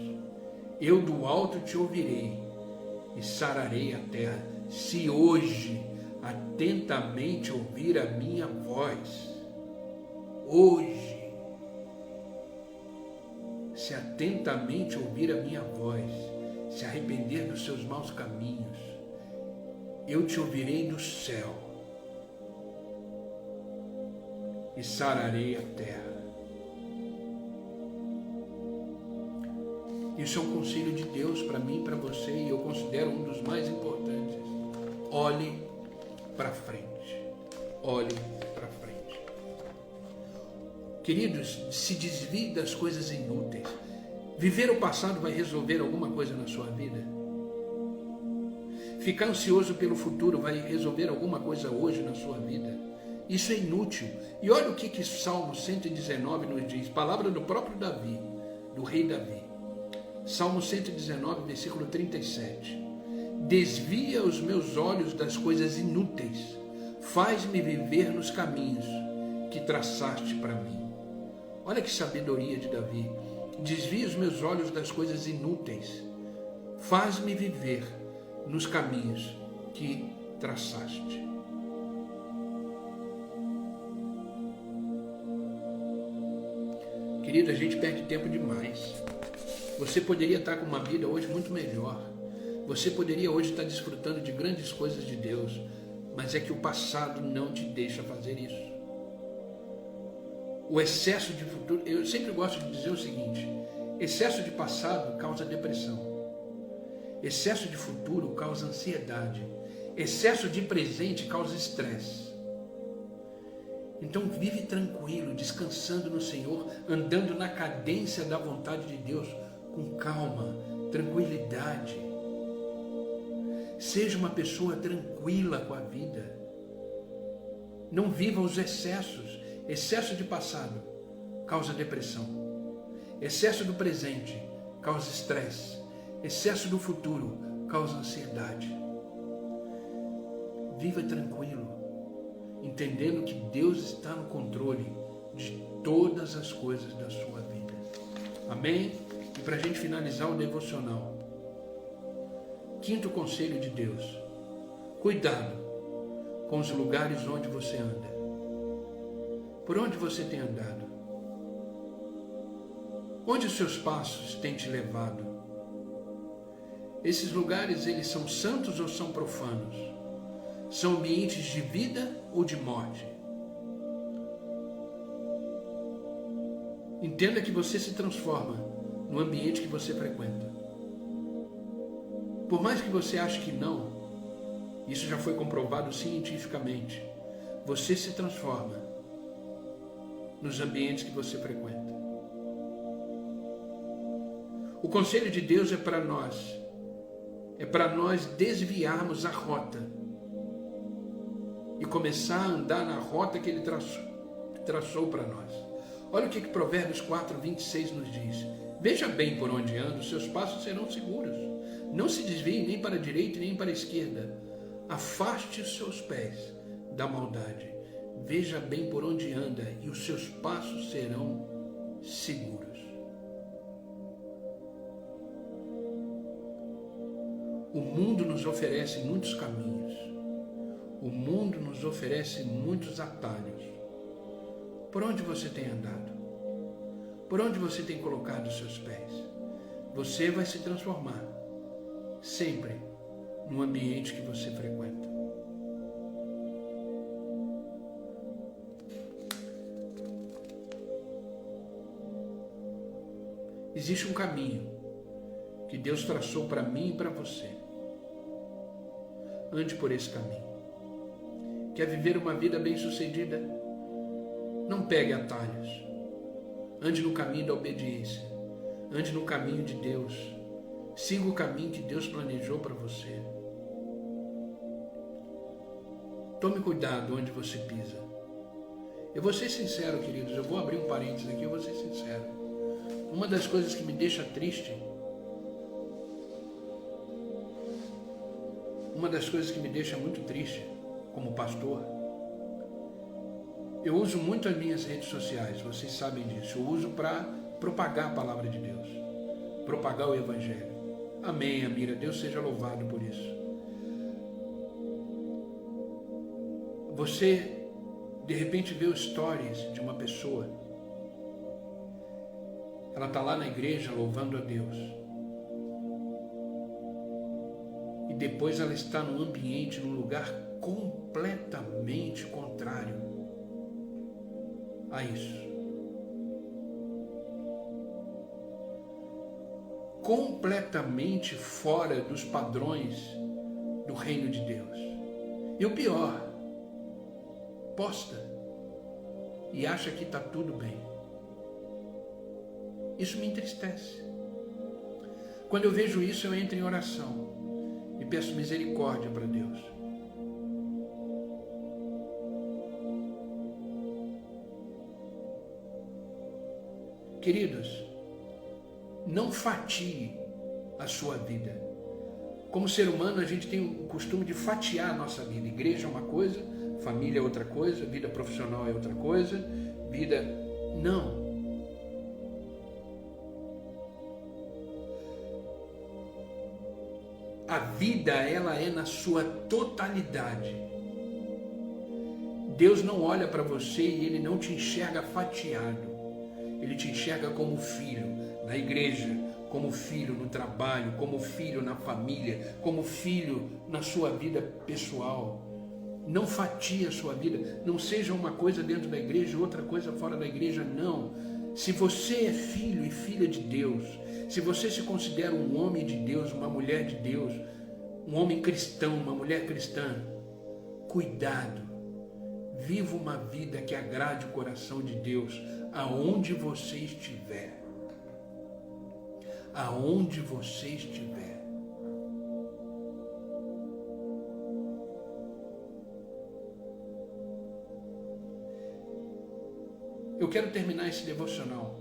eu do alto te ouvirei e sararei a terra. Se hoje atentamente ouvir a minha voz, hoje, se atentamente ouvir a minha voz, se arrepender dos seus maus caminhos, eu te ouvirei do céu e sararei a terra. Isso é um conselho de Deus para mim e para você, e eu considero um dos mais importantes. Olhe para frente. Olhe para frente. Queridos, se desvie das coisas inúteis. Viver o passado vai resolver alguma coisa na sua vida? Ficar ansioso pelo futuro vai resolver alguma coisa hoje na sua vida? Isso é inútil. E olha o que Salmo 119 nos diz, palavra do próprio Davi, do rei Davi. Salmo 119, versículo 37. Desvia os meus olhos das coisas inúteis, faz-me viver nos caminhos que traçaste para mim. Olha que sabedoria de Davi. Desvia os meus olhos das coisas inúteis, faz-me viver nos caminhos que traçaste. Querido, a gente perde tempo demais. Você poderia estar com uma vida hoje muito melhor. Você poderia hoje estar desfrutando de grandes coisas de Deus, mas é que o passado não te deixa fazer isso. O excesso de futuro, eu sempre gosto de dizer o seguinte: excesso de passado causa depressão. Excesso de futuro causa ansiedade. Excesso de presente causa estresse. Então vive tranquilo, descansando no Senhor, andando na cadência da vontade de Deus, com calma, tranquilidade. Seja uma pessoa tranquila com a vida. Não viva os excessos. Excesso de passado causa depressão. Excesso do presente causa estresse. Excesso do futuro causa ansiedade. Viva tranquilo, entendendo que Deus está no controle de todas as coisas da sua vida. Amém? E para a gente finalizar o devocional, quinto conselho de Deus: cuidado com os lugares onde você anda. Por onde você tem andado? Onde os seus passos têm te levado? Esses lugares, eles são santos ou são profanos? São ambientes de vida ou de morte? Entenda que você se transforma no ambiente que você frequenta. Por mais que você ache que não, isso já foi comprovado cientificamente, você se transforma nos ambientes que você frequenta. O conselho de Deus é para nós desviarmos a rota e começar a andar na rota que Ele traçou para nós. Olha o que Provérbios 4, 26 nos diz: veja bem por onde anda, os seus passos serão seguros. Não se desvie nem para a direita nem para a esquerda. Afaste os seus pés da maldade. Veja bem por onde anda e os seus passos serão seguros. O mundo nos oferece muitos caminhos. O mundo nos oferece muitos atalhos. Por onde você tem andado? Por onde você tem colocado os seus pés? Você vai se transformar sempre no ambiente que você frequenta. Existe um caminho que Deus traçou para mim e para você. Ande por esse caminho. Quer viver uma vida bem-sucedida? Não pegue atalhos. Ande no caminho da obediência. Ande no caminho de Deus. Siga o caminho que Deus planejou para você. Tome cuidado onde você pisa. Eu vou ser sincero, queridos, eu vou abrir um parênteses aqui, eu vou ser sincero. Uma das coisas que me deixa triste, uma das coisas que me deixa muito triste como pastor, eu uso muito as minhas redes sociais, vocês sabem disso, eu uso para propagar a palavra de Deus, propagar o Evangelho. Amém, Amira, Deus seja louvado por isso. Você, de repente, vê os stories de uma pessoa, Ela está lá na igreja louvando a Deus. E depois ela está num ambiente, num lugar completamente contrário a isso. Completamente fora dos padrões do reino de Deus. E o pior, posta e acha que está tudo bem. Isso me entristece. Quando eu vejo isso, eu entro em oração e peço misericórdia para Deus. Queridos, não fatie a sua vida. Como ser humano, a gente tem o costume de fatiar a nossa vida. Igreja é uma coisa, família é outra coisa, vida profissional é outra coisa, vida... Não. A vida, ela é na sua totalidade. Deus não olha para você e Ele não te enxerga fatiado. Ele te enxerga como filho na igreja, como filho no trabalho, como filho na família, como filho na sua vida pessoal. Não fatie a sua vida. Não seja uma coisa dentro da igreja e outra coisa fora da igreja, não. Se você é filho e filha de Deus, se você se considera um homem de Deus, uma mulher de Deus, um homem cristão, uma mulher cristã, cuidado, viva uma vida que agrade o coração de Deus, aonde você estiver. Aonde você estiver. Eu quero terminar esse devocional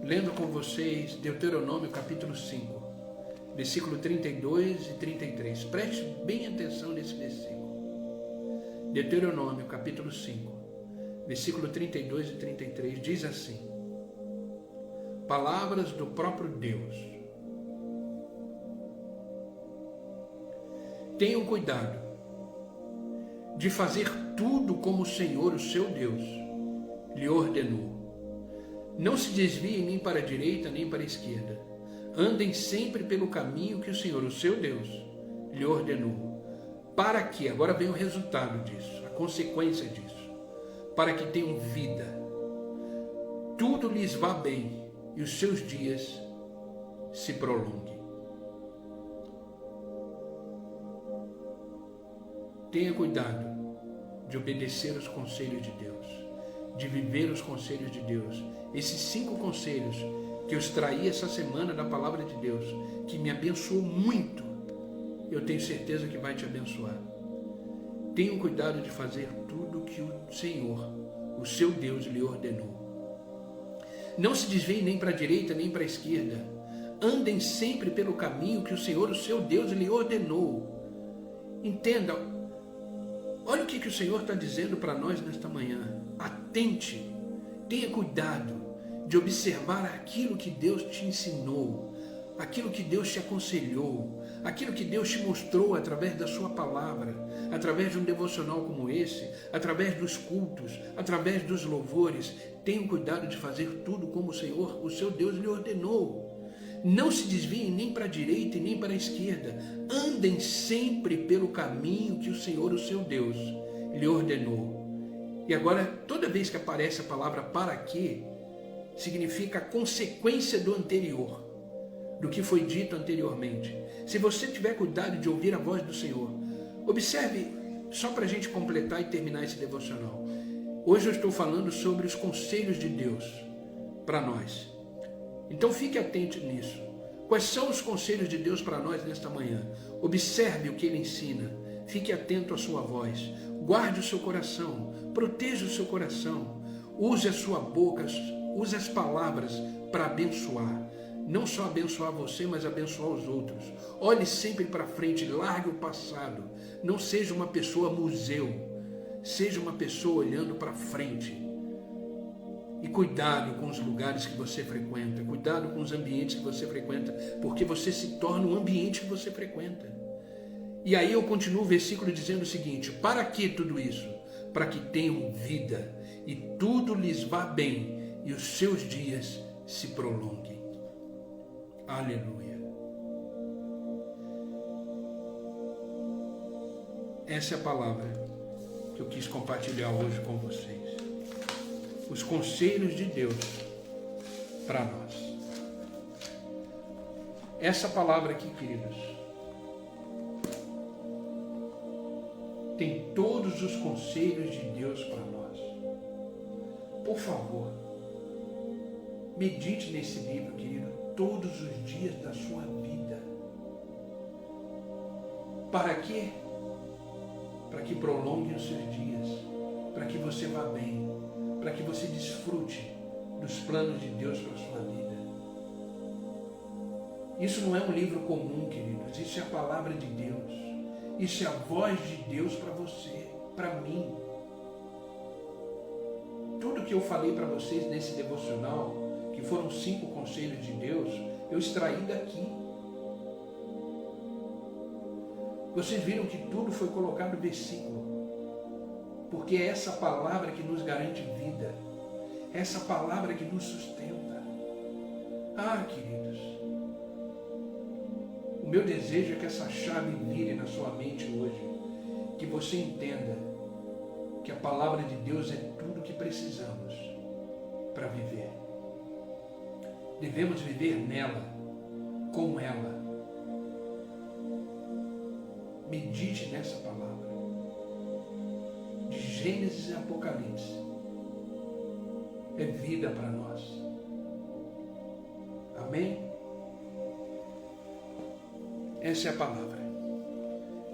lendo com vocês Deuteronômio capítulo 5, versículo 32 e 33. Preste bem atenção nesse versículo. Deuteronômio capítulo 5, versículo 32 e 33 diz assim: palavras do próprio Deus. Tenham cuidado de fazer tudo como o Senhor, o seu Deus, lhe ordenou. Não se desviem nem para a direita nem para a esquerda. Andem sempre pelo caminho que o Senhor, o seu Deus, lhe ordenou. Para que, agora vem o resultado disso, a consequência disso, para que tenham vida, tudo lhes vá bem e os seus dias se prolonguem. Tenha cuidado de obedecer os conselhos de Deus, de viver os conselhos de Deus. Esses 5 conselhos que eu extraí essa semana da palavra de Deus, que me abençoou muito, eu tenho certeza que vai te abençoar. Tenham cuidado de fazer tudo que o Senhor, o seu Deus, lhe ordenou. Não se desviem nem para a direita nem para a esquerda. Andem sempre pelo caminho que o Senhor, o seu Deus, lhe ordenou. Entenda, olha o que o Senhor está dizendo para nós nesta manhã. Atente, tenha cuidado de observar aquilo que Deus te ensinou, aquilo que Deus te aconselhou, aquilo que Deus te mostrou através da sua palavra, através de um devocional como esse, através dos cultos, através dos louvores. Tenham cuidado de fazer tudo como o Senhor, o seu Deus, lhe ordenou. Não se desviem nem para a direita e nem para a esquerda. Andem sempre pelo caminho que o Senhor, o seu Deus, lhe ordenou. E agora, toda vez que aparece a palavra para quê, significa a consequência do anterior, do que foi dito anteriormente. Se você tiver cuidado de ouvir a voz do Senhor, observe, só para a gente completar e terminar esse devocional. Hoje eu estou falando sobre os conselhos de Deus para nós. Então fique atento nisso. Quais são os conselhos de Deus para nós nesta manhã? Observe o que Ele ensina. Fique atento à sua voz. Guarde o seu coração. Proteja o seu coração. Use a sua boca, use as palavras para abençoar. Não só abençoar você, mas abençoar os outros. Olhe sempre para frente, largue o passado. Não seja uma pessoa museu. Seja uma pessoa olhando para frente. E cuidado com os lugares que você frequenta. Cuidado com os ambientes que você frequenta. Porque você se torna o ambiente que você frequenta. E aí eu continuo o versículo dizendo o seguinte: para que tudo isso? Para que tenham vida e tudo lhes vá bem e os seus dias se prolongue. Aleluia. Essa é a palavra que eu quis compartilhar hoje com vocês. Os conselhos de Deus para nós. Essa palavra aqui, queridos, tem todos os conselhos de Deus para nós. Por favor, medite nesse livro, querido, todos os dias da sua vida. Para quê? Para que prolongue os seus dias, para que você vá bem, para que você desfrute dos planos de Deus para a sua vida. Isso não é um livro comum, queridos, isso é a palavra de Deus. Isso é a voz de Deus para você, para mim. Tudo que eu falei para vocês nesse devocional, que foram 5 conselhos de Deus, eu extraí daqui. Vocês viram que tudo foi colocado no versículo, porque é essa palavra que nos garante vida, é essa palavra que nos sustenta. Ah, queridos, o meu desejo é que essa chave vire na sua mente hoje, que você entenda que a palavra de Deus é tudo o que precisamos para viver. Devemos viver nela, com ela. Medite nessa palavra. De Gênesis e Apocalipse. É vida para nós. Amém? Essa é a palavra.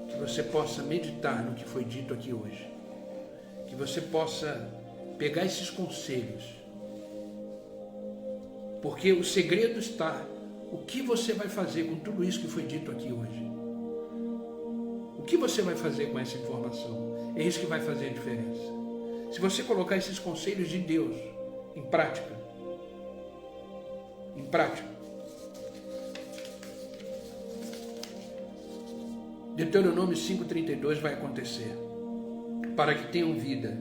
Que você possa meditar no que foi dito aqui hoje. Que você possa pegar esses conselhos. Porque o segredo está, o que você vai fazer com tudo isso que foi dito aqui hoje? O que você vai fazer com essa informação? É isso que vai fazer a diferença. Se você colocar esses conselhos de Deus em prática, Deuteronômio 5,32 vai acontecer. Para que tenham vida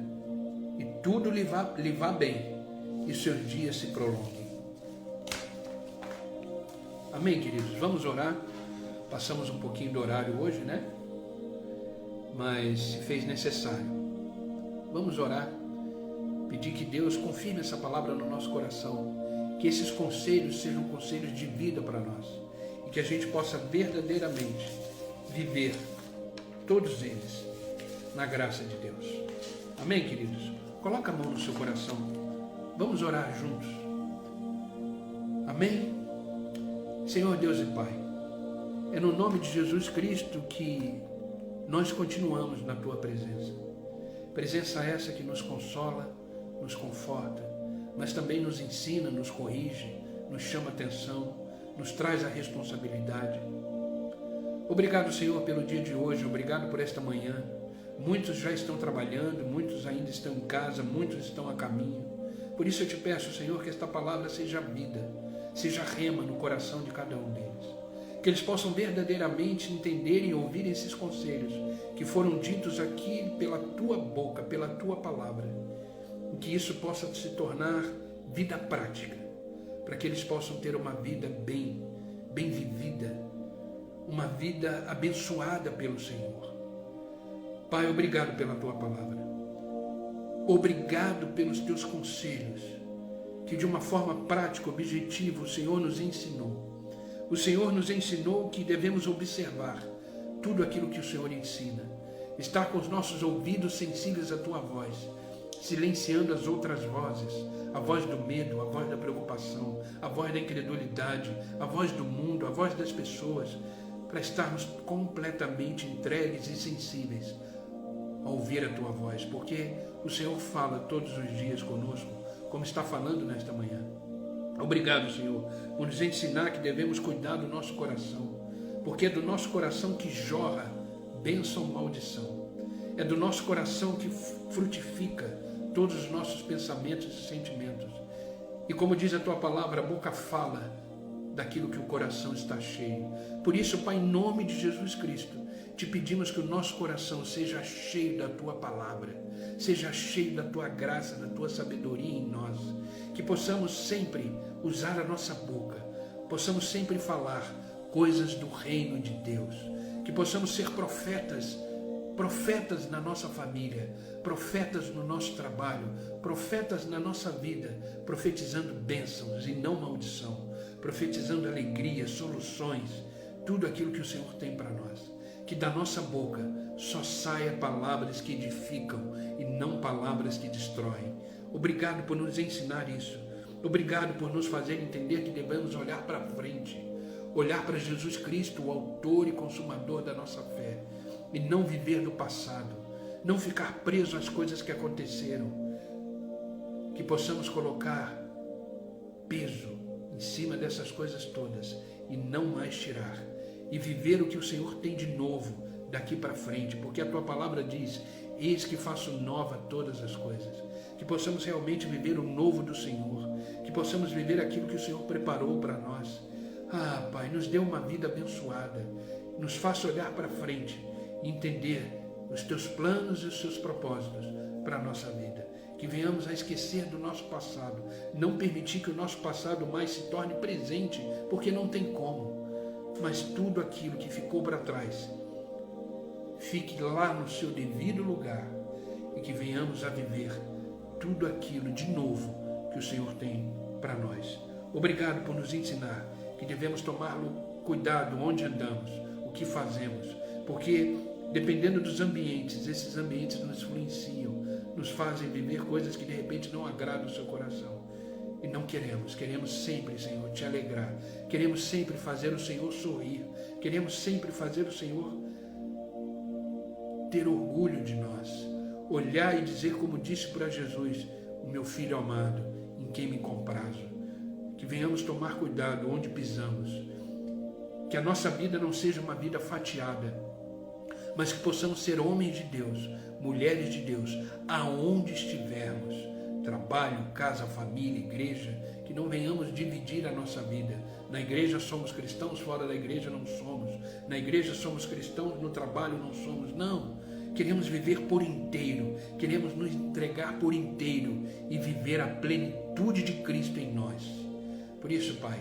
e tudo lhe vá bem e seus dias se prolonguem. Amém, queridos? Vamos orar. Passamos um pouquinho do horário hoje, né? Mas se fez necessário. Vamos orar. Pedir que Deus confirme essa palavra no nosso coração. Que esses conselhos sejam conselhos de vida para nós. E que a gente possa verdadeiramente viver todos eles na graça de Deus. Amém, queridos? Coloca a mão no seu coração. Vamos orar juntos. Amém? Senhor Deus e Pai, é no nome de Jesus Cristo que nós continuamos na Tua presença. Presença essa que nos consola, nos conforta, mas também nos ensina, nos corrige, nos chama atenção, nos traz a responsabilidade. Obrigado, Senhor, pelo dia de hoje, obrigado por esta manhã. Muitos já estão trabalhando, muitos ainda estão em casa, muitos estão a caminho. Por isso eu te peço, Senhor, que esta palavra seja vida, seja rema no coração de cada um deles. Que eles possam verdadeiramente entender e ouvir esses conselhos que foram ditos aqui pela Tua boca, pela Tua palavra. E que isso possa se tornar vida prática, para que eles possam ter uma vida bem vivida, uma vida abençoada pelo Senhor. Pai, obrigado pela Tua palavra. Obrigado pelos Teus conselhos, que de uma forma prática, objetiva, o Senhor nos ensinou. O Senhor nos ensinou que devemos observar tudo aquilo que o Senhor ensina. Estar com os nossos ouvidos sensíveis à Tua voz, silenciando as outras vozes, a voz do medo, a voz da preocupação, a voz da incredulidade, a voz do mundo, a voz das pessoas, para estarmos completamente entregues e sensíveis a ouvir a Tua voz, porque o Senhor fala todos os dias conosco, como está falando nesta manhã. Obrigado, Senhor, por nos ensinar que devemos cuidar do nosso coração, porque é do nosso coração que jorra bênção ou maldição. É do nosso coração que frutifica todos os nossos pensamentos e sentimentos. E como diz a Tua palavra, a boca fala daquilo que o coração está cheio. Por isso, Pai, em nome de Jesus Cristo, te pedimos que o nosso coração seja cheio da tua palavra, seja cheio da tua graça, da tua sabedoria em nós, que possamos sempre usar a nossa boca, possamos sempre falar coisas do reino de Deus, que possamos ser profetas na nossa família, profetas no nosso trabalho, profetas na nossa vida, profetizando bênçãos e não maldição, profetizando alegria, soluções, tudo aquilo que o Senhor tem para nós. Que da nossa boca só saia palavras que edificam e não palavras que destroem. Obrigado por nos ensinar isso. Obrigado por nos fazer entender que devemos olhar para frente, olhar para Jesus Cristo, o autor e consumador da nossa fé, e não viver do passado, não ficar preso às coisas que aconteceram, que possamos colocar peso em cima dessas coisas todas e não mais tirar, e viver o que o Senhor tem de novo daqui para frente, porque a tua palavra diz: eis que faço nova todas as coisas. Que possamos realmente viver o novo do Senhor, que possamos viver aquilo que o Senhor preparou para nós. Ah, Pai, nos dê uma vida abençoada, nos faça olhar para frente e entender os teus planos e os seus propósitos para a nossa vida. Que venhamos a esquecer do nosso passado, não permitir que o nosso passado mais se torne presente, porque não tem como. Mas tudo aquilo que ficou para trás, fique lá no seu devido lugar, e que venhamos a viver tudo aquilo de novo que o Senhor tem para nós. Obrigado por nos ensinar que devemos tomar cuidado onde andamos, o que fazemos, porque dependendo dos ambientes, esses ambientes nos influenciam, nos fazem viver coisas que de repente não agradam o seu coração. E não queremos sempre, Senhor, te alegrar, queremos sempre fazer o Senhor sorrir, queremos sempre fazer o Senhor ter orgulho de nós, olhar e dizer como disse para Jesus: o meu filho amado, em quem me comprazo. Que venhamos tomar cuidado onde pisamos, que a nossa vida não seja uma vida fatiada, mas que possamos ser homens de Deus, mulheres de Deus, aonde estivermos, trabalho, casa, família, igreja, que não venhamos dividir a nossa vida. Na igreja somos cristãos, fora da igreja não somos. Na igreja somos cristãos, no trabalho não somos. Não, queremos viver por inteiro, queremos nos entregar por inteiro e viver a plenitude de Cristo em nós. Por isso, Pai,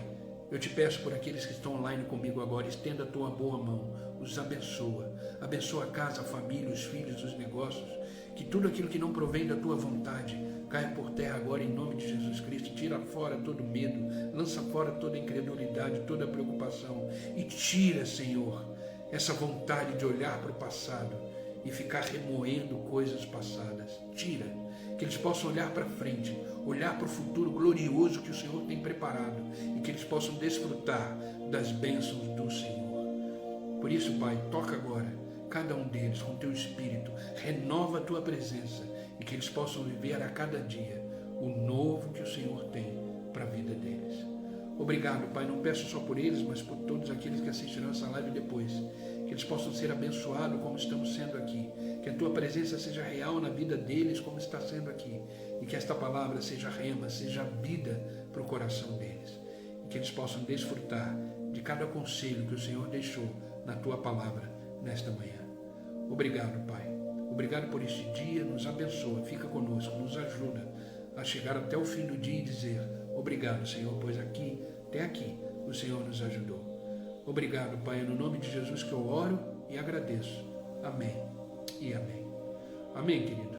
eu te peço por aqueles que estão online comigo agora, estenda a tua boa mão, os abençoa, abençoa a casa, a família, os filhos, os negócios, que tudo aquilo que não provém da tua vontade caia por terra agora em nome de Jesus Cristo. Tira fora todo medo, lança fora toda incredulidade, toda preocupação e tira, Senhor, essa vontade de olhar para o passado e ficar remoendo coisas passadas. Tira, que eles possam olhar para frente, olhar para o futuro glorioso que o Senhor tem preparado e que eles possam desfrutar das bênçãos do Senhor. Por isso, Pai, toca agora cada um deles com teu Espírito, renova a tua presença e que eles possam viver a cada dia o novo que o Senhor tem para a vida deles. Obrigado, Pai, não peço só por eles, mas por todos aqueles que assistirão essa live depois, que eles possam ser abençoados como estamos sendo aqui, que a tua presença seja real na vida deles como está sendo aqui, e que esta palavra seja rema, seja vida para o coração deles, e que eles possam desfrutar de cada conselho que o Senhor deixou na tua palavra nesta manhã. Obrigado, Pai. Obrigado por este dia, nos abençoa, fica conosco, nos ajuda a chegar até o fim do dia e dizer: obrigado, Senhor, pois até aqui, o Senhor nos ajudou. Obrigado, Pai, é no nome de Jesus que eu oro e agradeço. Amém e amém. Amém, querido.